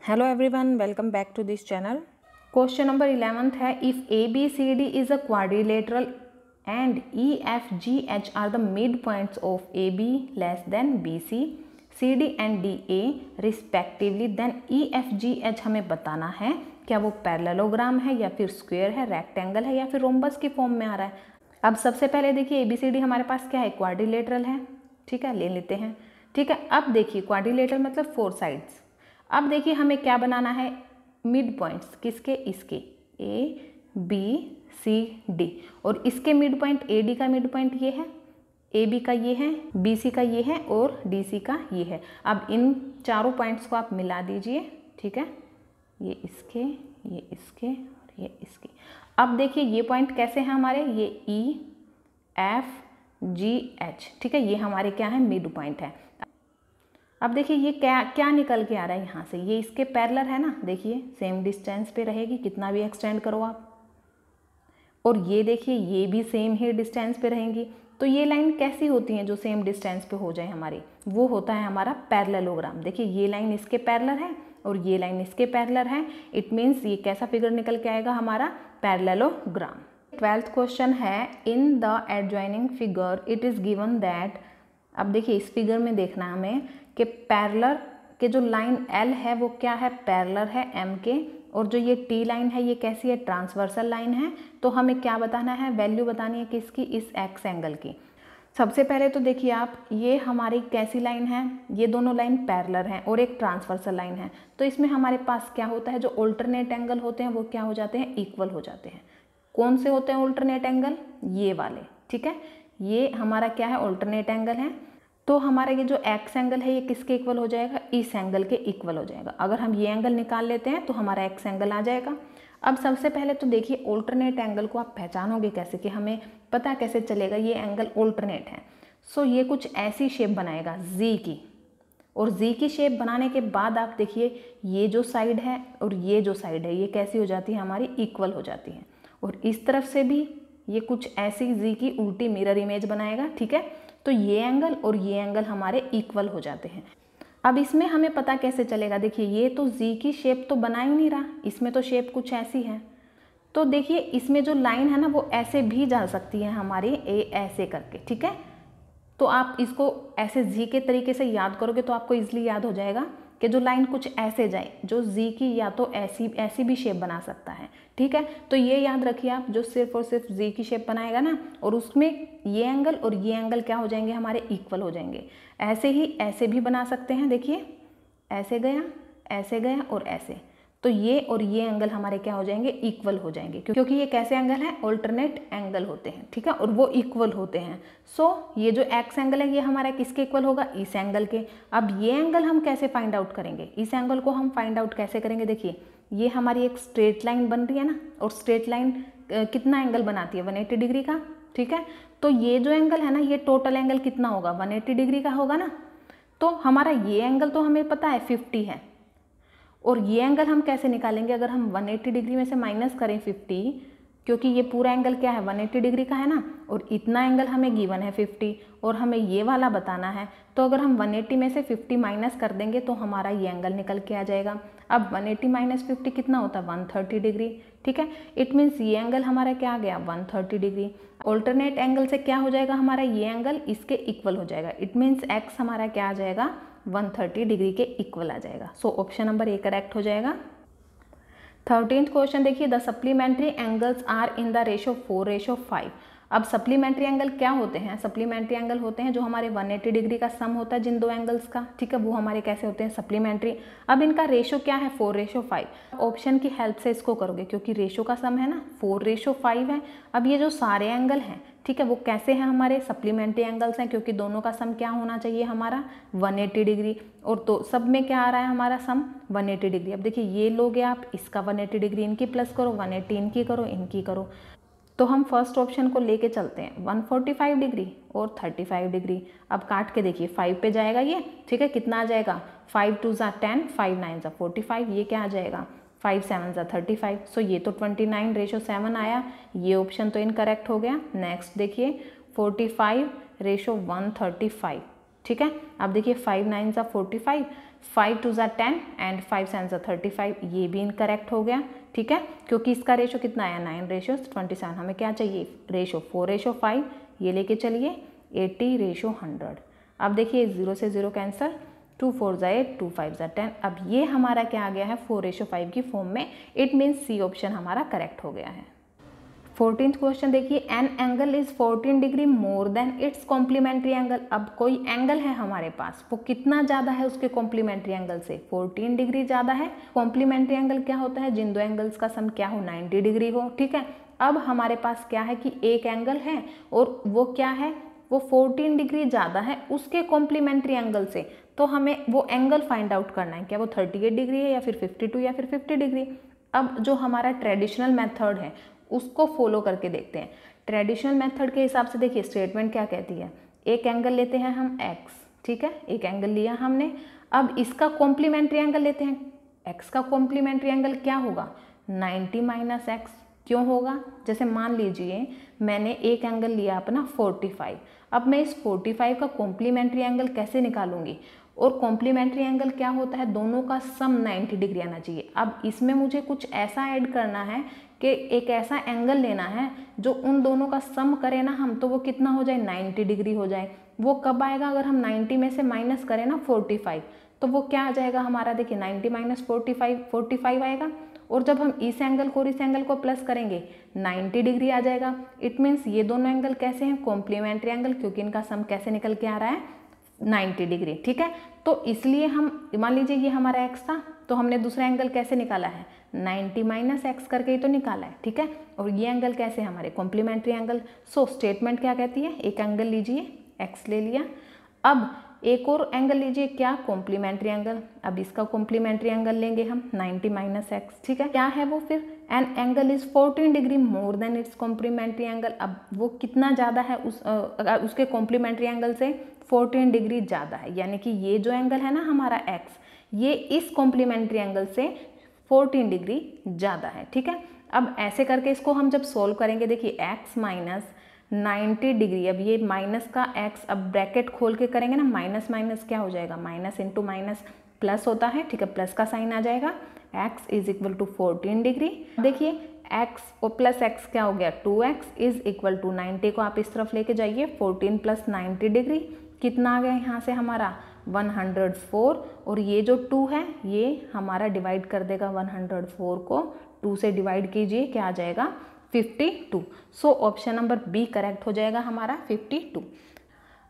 Hello everyone, welcome back to this channel. Question number 11 है, if A B C D is a quadrilateral and E F G H are the mid points of A B less than B C D and D A respectively, then E F G H हमें बताना है क्या वो parallelogram है या फिर square है, rectangle है या फिर रोम्बस की फॉर्म में आ रहा है। अब सबसे पहले देखिए ए बी सी डी हमारे पास क्या है, क्वाड्रिलेटरल है। ठीक है, ले लेते हैं। ठीक है, अब देखिए क्वाड्रिलेटरल मतलब 4 साइड्स। अब देखिए हमें क्या बनाना है, मिड पॉइंट्स किसके, इसके ए बी सी डी, और इसके मिड पॉइंट ए डी का मिड पॉइंट ये है, ए बी का ये है, बी सी का ये है और डी सी का ये है। अब इन चारों पॉइंट्स को आप मिला दीजिए। ठीक है, ये इसके, ये इसके और ये इसके। अब देखिए ये पॉइंट कैसे हैं हमारे, ये ई एफ जी एच। ठीक है, ये हमारे क्या है, मिड पॉइंट है। अब देखिए ये क्या क्या निकल के आ रहा है यहाँ से, ये इसके पैरेलल है ना, देखिए सेम डिस्टेंस पे रहेगी, कितना भी एक्सटेंड करो आप। और ये देखिए ये भी सेम ही डिस्टेंस पे रहेंगी। तो ये लाइन कैसी होती हैं जो सेम डिस्टेंस पे हो जाए हमारी, वो होता है हमारा पैरेललोग्राम। देखिए ये लाइन इसके पैरेलल है और ये लाइन इसके पैरेलल है, इट मीन्स ये कैसा फिगर निकल के आएगा हमारा, पैरेललोग्राम। 12th क्वेश्चन है, in the adjoining figure it is given that. अब देखिए इस फिगर में देखना है हमें कि पैरेलल के जो लाइन L है वो क्या है, पैरेलल है M के, और जो ये T लाइन है ये कैसी है, ट्रांसवर्सल लाइन है। तो हमें क्या बताना है, वैल्यू बतानी है किसकी, इस एक्स एंगल की। सबसे पहले तो देखिए आप, ये हमारी कैसी लाइन है, ये दोनों लाइन पैरेलल हैं और एक ट्रांसवर्सल लाइन है। तो इसमें हमारे पास क्या होता है, जो ऑल्टरनेट एंगल होते हैं वो क्या हो जाते हैं, इक्वल हो जाते हैं। कौन से होते हैं ऑल्टरनेट एंगल, ये वाले। ठीक है, ये हमारा क्या है, ऑल्टरनेट एंगल है। तो हमारा ये जो एक्स एंगल है ये किसके इक्वल हो जाएगा, इस एंगल के इक्वल हो जाएगा। अगर हम ये एंगल निकाल लेते हैं तो हमारा एक्स एंगल आ जाएगा। अब सबसे पहले तो देखिए ऑल्टरनेट एंगल को आप पहचानोगे कैसे, कि हमें पता कैसे चलेगा ये एंगल ऑल्टरनेट है। सो ये कुछ ऐसी शेप बनाएगा जी की, और जी की शेप बनाने के बाद आप देखिए ये जो साइड है और ये जो साइड है ये कैसी हो जाती है, हमारी इक्वल हो जाती है। और इस तरफ से भी ये कुछ ऐसी जी की उल्टी मिरर इमेज बनाएगा। ठीक है, तो ये एंगल और ये एंगल हमारे इक्वल हो जाते हैं। अब इसमें हमें पता कैसे चलेगा, देखिए ये तो जी की शेप तो बना ही नहीं रहा, इसमें तो शेप कुछ ऐसी है। तो देखिए इसमें जो लाइन है ना वो ऐसे भी जा सकती है हमारी, ऐसे करके। ठीक है, तो आप इसको ऐसे जी के तरीके से याद करोगे तो आपको इजीली याद हो जाएगा कि जो लाइन कुछ ऐसे जाए, जो जी की या तो ऐसी भी शेप बना सकता है। ठीक है, तो ये याद रखिए आप, जो सिर्फ और सिर्फ जी की शेप बनाएगा ना, और उसमें ये एंगल और ये एंगल क्या हो जाएंगे, हमारे इक्वल हो जाएंगे। ऐसे ही ऐसे भी बना सकते हैं, देखिए ऐसे गया और ऐसे, तो ये और ये एंगल हमारे क्या हो जाएंगे, इक्वल हो जाएंगे, क्योंकि ये कैसे एंगल हैं, ऑल्टरनेट एंगल होते हैं। ठीक है, और वो इक्वल होते हैं। सो ये जो एक्स एंगल है ये हमारा किसके इक्वल होगा, इस एंगल के। अब ये एंगल हम कैसे फाइंड आउट करेंगे, इस एंगल को हम फाइंड आउट कैसे करेंगे, देखिए ये हमारी एक स्ट्रेट लाइन बन रही है ना, और स्ट्रेट लाइन कितना एंगल बनाती है, 180 डिग्री का। ठीक है, तो ये जो एंगल है ना, ये टोटल एंगल कितना होगा, 180 डिग्री का होगा ना। तो हमारा ये एंगल तो हमें पता है 50 है, और ये एंगल हम कैसे निकालेंगे, अगर हम 180 डिग्री में से माइनस करें 50, क्योंकि ये पूरा एंगल क्या है, 180 डिग्री का है ना, और इतना एंगल हमें गिवन है 50, और हमें ये वाला बताना है। तो अगर हम 180 में से 50 माइनस कर देंगे तो हमारा ये एंगल निकल के आ जाएगा। अब 180 माइनस 50 कितना होता है, 130 डिग्री। ठीक है, इट मीन्स ये एंगल हमारा क्या आ गया, 130 डिग्री। ऑल्टरनेट एंगल से क्या हो जाएगा, हमारा ये एंगल इसके इक्वल हो जाएगा। इट मीन्स एक्स हमारा क्या आ जाएगा, 130 डिग्री के इक्वल आ जाएगा। So option number A correct हो जाएगा। 13th क्वेश्चन देखिए, the supplementary angles are in the ratio 4:5। अब सप्लीमेंट्री एंगल क्या होते हैं, सप्लीमेंट्री एंगल होते हैं जो हमारे 180 डिग्री का सम होता है जिन दो एंगल्स का। ठीक है, वो हमारे कैसे होते हैं, सप्लीमेंट्री। अब इनका रेशो क्या है, 4:5। ऑप्शन की हेल्प से इसको करोगे, क्योंकि रेशो का सम है ना, 4:5 है। अब ये जो सारे एंगल हैं, ठीक है, वो कैसे हैं, हमारे सप्लीमेंट्री एंगल्स हैं, क्योंकि दोनों का सम क्या होना चाहिए हमारा, 180 डिग्री। और तो सब में क्या आ रहा है हमारा सम, 180 डिग्री। अब देखिए ये लोगे आप, इसका 180 डिग्री इनकी प्लस करो, 180 इनकी करो, इनकी करो। तो हम फर्स्ट ऑप्शन को लेके चलते हैं, 145 डिग्री और 35 डिग्री। अब काट के देखिए 5 पे जाएगा ये। ठीक है, कितना आ जाएगा, 5 2 ज़ा 10, 5 9 ज़ा 45, ये क्या आ जाएगा, 5 7 ज़ा 35। सो ये तो 29:7 आया, ये ऑप्शन तो इनकरेक्ट हो गया। नेक्स्ट देखिए 45:135। ठीक है, अब देखिए 5 9 ज़ा 45, 5 2 ज़ा 10 एंड 5 7 ज़ा 35, ये भी इनकरेक्ट हो गया, ठीक है, क्योंकि इसका रेशो कितना आया 9:27। हमें क्या चाहिए रेशो 4:5, ये लेके चलिए 80:100। अब देखिए 0 से 0 कैंसिल, 2 4 ज़ा 8, 2 5 ज़ा 10। अब ये हमारा क्या आ गया है 4:5 की फॉर्म में। इट मीन्स सी ऑप्शन हमारा करेक्ट हो गया है। 14th क्वेश्चन देखिए, an angle is 14 degree more than its complementary angle. अब कोई एंगल है हमारे पास, वो कितना ज़्यादा है उसके कॉम्प्लीमेंट्री एंगल से, 14 डिग्री ज़्यादा है। कॉम्प्लीमेंट्री एंगल क्या होता है, जिन दो एंगल्स का सम क्या हो 90 डिग्री हो, ठीक है। अब हमारे पास क्या है कि एक एंगल है और वो क्या है, वो 14 डिग्री ज़्यादा है उसके कॉम्प्लीमेंट्री एंगल से। तो हमें वो एंगल फाइंड आउट करना है, क्या वो 38 डिग्री है या फिर 52 या फिर 50 डिग्री। अब जो हमारा ट्रेडिशनल मेथड है उसको फॉलो करके देखते हैं। ट्रेडिशनल मेथड के हिसाब से देखिए स्टेटमेंट क्या कहती है, एक एंगल लेते हैं हम x, ठीक है, एक एंगल लिया हमने। अब इसका कॉम्प्लीमेंट्री एंगल लेते हैं, x का कॉम्प्लीमेंट्री एंगल क्या होगा 90 माइनस x। क्यों होगा, जैसे मान लीजिए मैंने एक एंगल लिया अपना 45, अब मैं इस 45 का कॉम्प्लीमेंट्री एंगल कैसे निकालूंगी, और कॉम्प्लीमेंट्री एंगल क्या होता है, दोनों का सम 90 डिग्री आना चाहिए। अब इसमें मुझे कुछ ऐसा ऐड करना है कि एक ऐसा एंगल लेना है जो उन दोनों का सम करें ना हम, तो वो कितना हो जाए 90 डिग्री हो जाए। वो कब आएगा, अगर हम 90 में से माइनस करें ना 45, तो वो क्या आ जाएगा हमारा, देखिए 90 माइनस 45 आएगा। और जब हम इस एंगल को और इस एंगल को प्लस करेंगे 90 डिग्री आ जाएगा। इट मीन्स ये दोनों एंगल कैसे हैं, कॉम्प्लीमेंट्री एंगल, क्योंकि इनका सम कैसे निकल के आ रहा है 90 डिग्री, ठीक है। तो इसलिए हम मान लीजिए ये हमारा x था, तो हमने दूसरा एंगल कैसे निकाला है 90 माइनस x करके ही तो निकाला है, ठीक है। और ये एंगल कैसे हमारे कॉम्प्लीमेंट्री एंगल। सो स्टेटमेंट क्या कहती है, एक एंगल लीजिए x ले लिया, अब एक और एंगल लीजिए क्या कॉम्प्लीमेंट्री एंगल। अब इसका कॉम्प्लीमेंट्री एंगल लेंगे हम 90 माइनस x, ठीक है। क्या है वो फिर, an angle is 14 degree more than its complementary angle. अब वो कितना ज़्यादा है उसके कॉम्प्लीमेंट्री एंगल से 14 डिग्री ज़्यादा है, यानी कि ये जो एंगल है ना हमारा x, ये इस कॉम्प्लीमेंट्री एंगल से 14 डिग्री ज़्यादा है, ठीक है। अब ऐसे करके इसको हम जब सोल्व करेंगे, देखिए x माइनस 90 डिग्री, अब ये माइनस का x, अब ब्रैकेट खोल के करेंगे ना, माइनस माइनस क्या हो जाएगा, माइनस इंटू माइनस प्लस होता है, ठीक है, प्लस का साइन आ जाएगा। x is equal to 14 degree. देखिए x और प्लस x क्या हो गया 2x इज इक्वल टू 90 को आप इस तरफ लेके जाइए, 14 प्लस 90 डिग्री कितना आ गया यहाँ से हमारा 104, और ये जो 2 है ये हमारा डिवाइड कर देगा 104 को 2 से डिवाइड कीजिए, क्या आ जाएगा 52। So option number B correct हो जाएगा हमारा 52।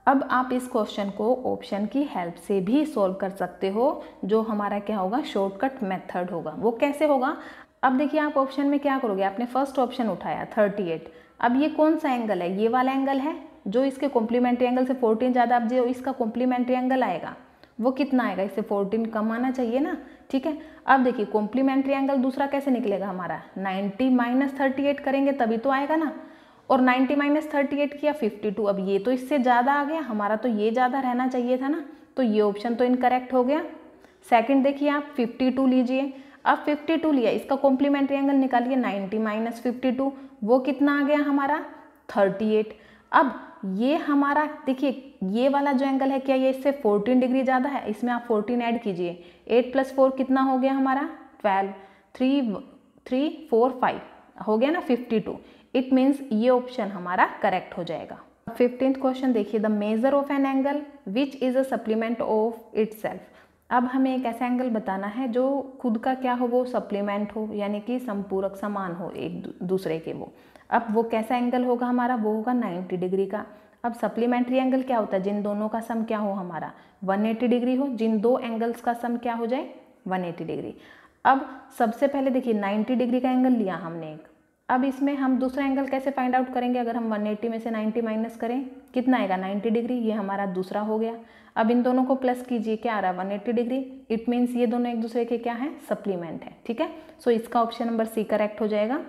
अब आप इस क्वेश्चन को ऑप्शन की हेल्प से भी सॉल्व कर सकते हो, जो हमारा क्या होगा शॉर्टकट मेथड होगा। वो कैसे होगा, अब देखिए आप ऑप्शन में क्या करोगे, आपने फर्स्ट ऑप्शन उठाया 38, अब ये कौन सा एंगल है, ये वाला एंगल है जो इसके कॉम्प्लीमेंट्री एंगल से 14 ज़्यादा। अब जो इसका कॉम्प्लीमेंट्री एंगल आएगा वो कितना आएगा, इससे 14 कम आना चाहिए ना, ठीक है। अब देखिए कॉम्प्लीमेंट्री एंगल दूसरा कैसे निकलेगा हमारा 90 माइनस 38 करेंगे तभी तो आएगा ना, और 90 माइनस 38 किया 52। अब ये तो इससे ज़्यादा आ गया हमारा, तो ये ज़्यादा रहना चाहिए था ना, तो ये ऑप्शन तो इनकरेक्ट हो गया। सेकंड देखिए आप 52 लीजिए, अब 52 लिया, इसका कॉम्प्लीमेंट्री एंगल निकालिए 90 माइनस 52, वो कितना आ गया हमारा 38। अब ये हमारा देखिए ये वाला जो एंगल है क्या ये इससे 14 डिग्री ज़्यादा है, इसमें आप 14 ऐड कीजिए, 8 + 4 कितना हो गया हमारा 12, 3 4 5 हो गया ना 52। इट मीन्स ये ऑप्शन हमारा करेक्ट हो जाएगा। 15th क्वेश्चन देखिए, the measure of an angle which is a supplement of itself. अब हमें एक ऐसा एंगल बताना है जो खुद का क्या हो, वो सप्लीमेंट हो, यानी कि संपूरक समान हो एक दूसरे के। वो अब वो कैसा एंगल होगा हमारा, वो होगा 90 डिग्री का। अब सप्लीमेंट्री एंगल क्या होता है, जिन दोनों का सम क्या हो हमारा 180 डिग्री हो, जिन दो एंगल्स का सम क्या हो जाए 180 डिग्री। अब सबसे पहले देखिए 90 डिग्री का एंगल लिया हमने एक, अब इसमें हम दूसरा एंगल कैसे फाइंड आउट करेंगे, अगर हम 180 में से 90 माइनस करें कितना आएगा 90 डिग्री, ये हमारा दूसरा हो गया। अब इन दोनों को प्लस कीजिए, क्या आ रहा है 180 डिग्री। इट मीन्स ये दोनों एक दूसरे के क्या है सप्लीमेंट है, ठीक है। सो इसका ऑप्शन नंबर सी करेक्ट हो जाएगा।